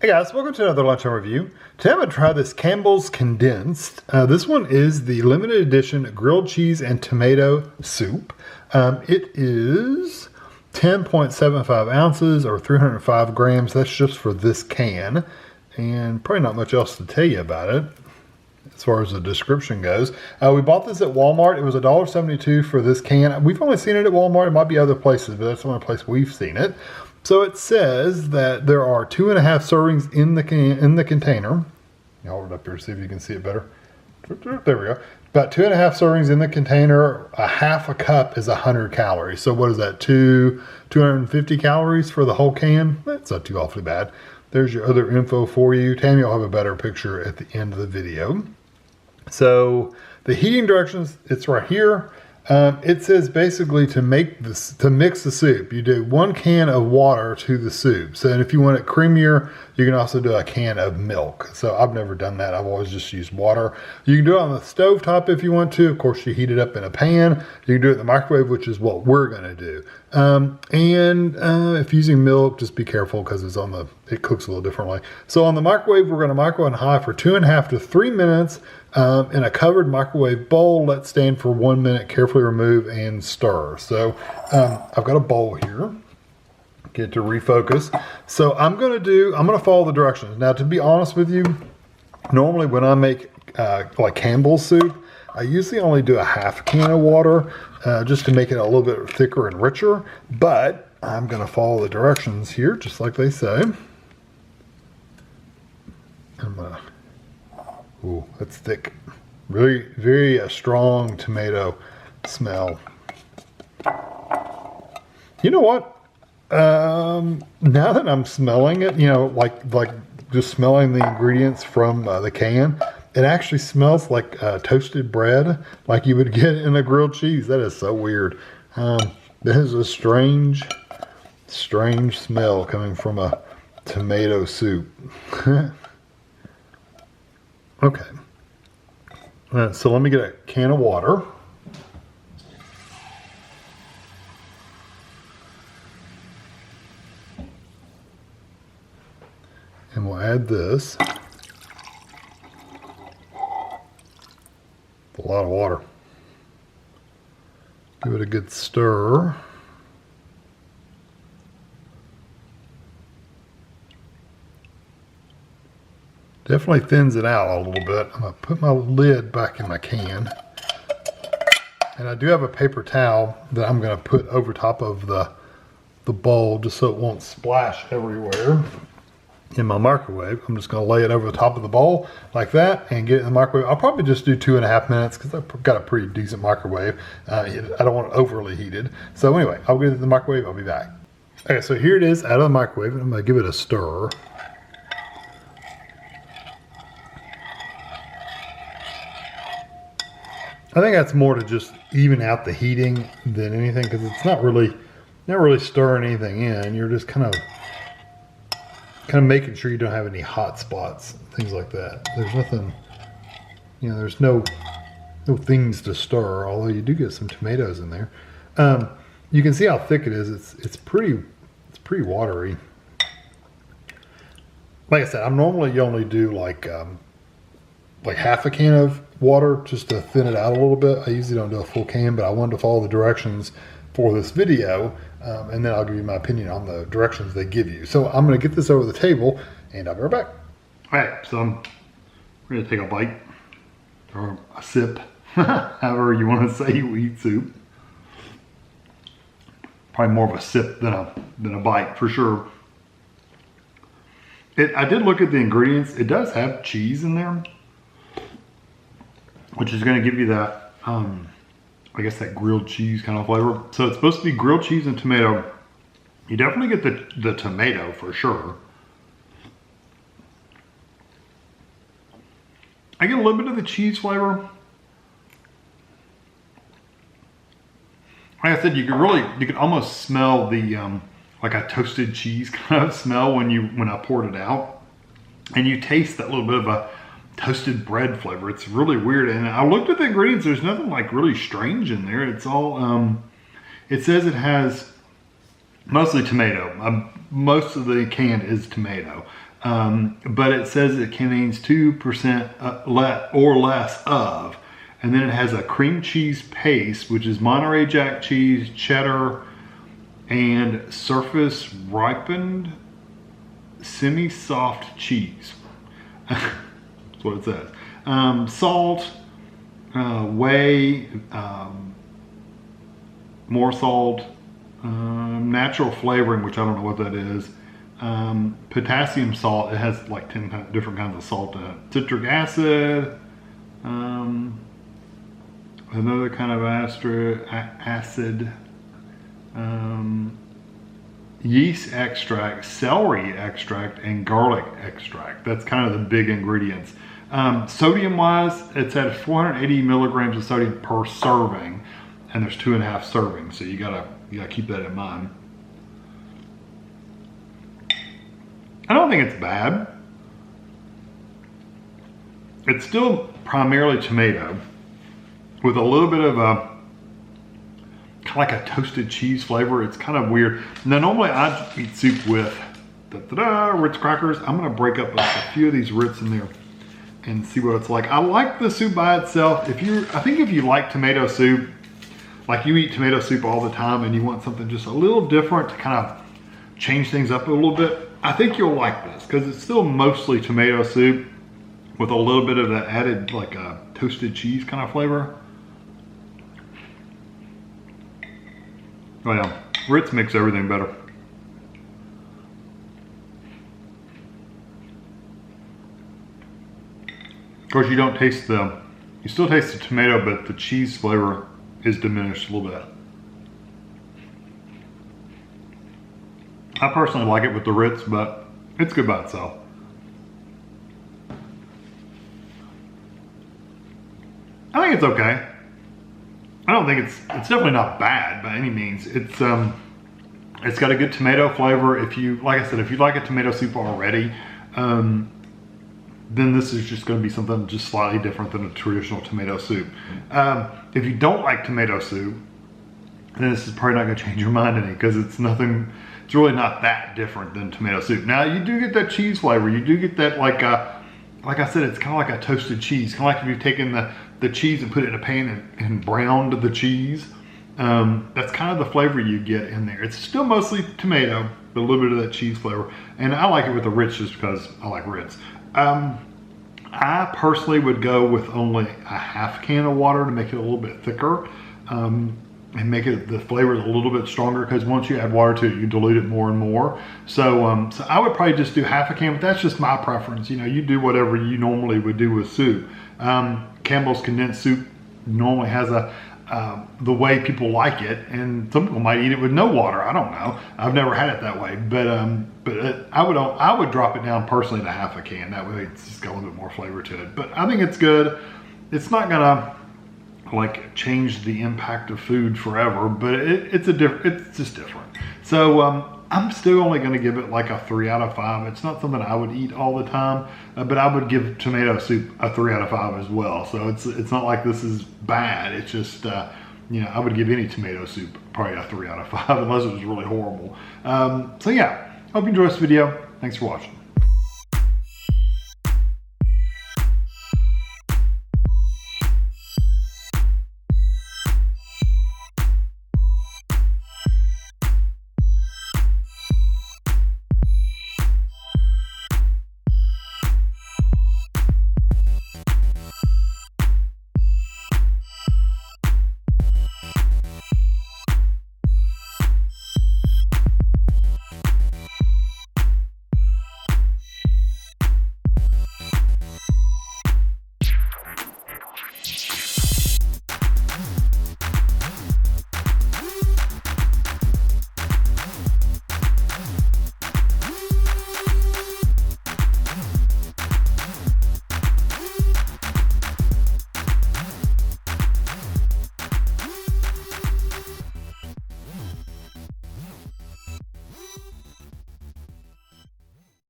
Hey guys, welcome to another Lunchtime review. Today I'm going to try this Campbell's Condensed. This one is the limited edition grilled cheese and tomato soup. It is 10.75 ounces or 305 grams. That's just for this can. And probably not much else to tell you about it as far as the description goes. We bought this at Walmart. It was $1.72 for this can. We've only seen it at Walmart. It might be other places, but that's the only place we've seen it. So it says that there are 2.5 servings in the container. I'll hold it up here to see if you can see it better. There we go. About 2.5 servings in the container. A half a cup is 100 calories. So what is that? 250 calories for the whole can? That's not too awfully bad. There's your other info for you. Tammy will have a better picture at the end of the video. So the heating directions, it's right here. It says basically to mix the soup, you do 1 can of water to the soup. So and if you want it creamier, you can also do a can of milk. So I've never done that. I've always just used water. You can do it on the stovetop if you want to. Of course, you heat it up in a pan. You can do it in the microwave, which is what we're going to do. If using milk, just be careful because it cooks a little differently. So on the microwave, we're going to micro on high for 2.5 to 3 minutes. In a covered microwave bowl, let stand for 1 minute, carefully remove and stir. So I've got a bowl here, get to refocus. So I'm going to follow the directions. Now, to be honest with you, normally when I make like Campbell's soup, I usually only do a half can of water just to make it a little bit thicker and richer, but I'm going to follow the directions here, just like they say. I'm going to Ooh, that's thick. Very, very strong tomato smell. You know what? Now that I'm smelling it, like just smelling the ingredients from the can, it actually smells like toasted bread, like you would get in a grilled cheese. That is so weird. This is a strange smell coming from a tomato soup. Okay, so let me get a can of water. And we'll add this. A lot of water. Give it a good stir. Definitely thins it out a little bit. I'm going to put my lid back in my can. And I do have a paper towel that I'm going to put over top of the bowl just so it won't splash everywhere in my microwave. I'm just going to lay it over the top of the bowl like that and get it in the microwave. I'll probably just do 2.5 minutes because I've got a pretty decent microwave. I don't want it overly heated. So anyway, I'll get it in the microwave. I'll be back. Okay, so here it is out of the microwave. I'm going to give it a stir. I think that's more to just even out the heating than anything, because it's not really stirring anything in. You're just kind of making sure you don't have any hot spots, things like that. There's nothing, there's no things to stir, although you do get some tomatoes in there. You can see how thick it is. It's pretty watery. Like I said, I'm normally only do like half a can of water just to thin it out a little bit. I usually don't do a full can, but I wanted to follow the directions for this video, and then I'll give you my opinion on the directions they give you. So I'm going to get this over the table, and I'll be right back. All right, so I'm going to take a bite, or a sip, however you want to say you eat soup. Probably more of a sip than a bite, for sure. I did look at the ingredients. It does have cheese in there, which is going to give you that, I guess that grilled cheese kind of flavor. So it's supposed to be grilled cheese and tomato. You definitely get the tomato for sure. I get a little bit of the cheese flavor. Like I said, you can almost smell the, like a toasted cheese kind of smell when I poured it out. And you taste that little bit of a toasted bread flavor. It's really weird. And I looked at the ingredients. There's nothing like really strange in there. It's all, it says it has mostly tomato. Most of the can is tomato. but it says it contains 2% or less of. And then it has a cream cheese paste, which is Monterey Jack cheese, cheddar, and surface ripened semi-soft cheese. That's what it says. Salt, whey, more salt, natural flavoring, which I don't know what that is. Potassium salt, it has like 10 different kinds of salt in it. Citric acid, another kind of acid, yeast extract, celery extract, and garlic extract. That's kind of the big ingredients. Sodium wise, it's at 480 milligrams of sodium per serving, and there's 2.5 servings, so you gotta keep that in mind. I don't think it's bad. It's still primarily tomato with a little bit of a kind of like a toasted cheese flavor. It's kind of weird. Now normally I eat soup with Ritz crackers. I'm gonna break up a few of these Ritz in there and see what it's like. I like the soup by itself. I think if you like tomato soup, like you eat tomato soup all the time and you want something just a little different to kind of change things up a little bit, I think you'll like this because it's still mostly tomato soup with a little bit of that added like a toasted cheese kind of flavor. Oh yeah, Ritz makes everything better. Of course, you don't taste you still taste the tomato, but the cheese flavor is diminished a little bit. I personally like it with the Ritz, but it's good by itself. I think it's okay. I don't think it's definitely not bad by any means. It's got a good tomato flavor. If you, like I said, if you like a tomato soup already, then this is just going to be something just slightly different than a traditional tomato soup. If you don't like tomato soup, then this is probably not going to change your mind any because it's really not that different than tomato soup. Now you do get that cheese flavor. You do get that like I said, it's kind of like a toasted cheese. Kind of like if you've taken the cheese and put it in a pan and browned the cheese. That's kind of the flavor you get in there. It's still mostly tomato, but a little bit of that cheese flavor. And I like it with the Ritz just because I like Ritz. I personally would go with only a half can of water to make it a little bit thicker. And make it the flavor a little bit stronger because once you add water to it, you dilute it more and more. So, so I would probably just do half a can, but that's just my preference. You know, you do whatever you normally would do with soup. Campbell's condensed soup normally has the way people like it, and some people might eat it with no water. I don't know. I've never had it that way, but I would drop it down personally to half a can. That way, it's just got a little bit more flavor to it. But I think it's good. It's not gonna like change the impact of food forever, but it's just different. So I'm still only going to give it like a 3 out of 5. It's not something I would eat all the time, but I would give tomato soup a 3 out of 5 as well. So it's not like this is bad. It's just you know, I would give any tomato soup probably a 3 out of 5 unless it was really horrible. So yeah, hope you enjoyed this video. Thanks for watching.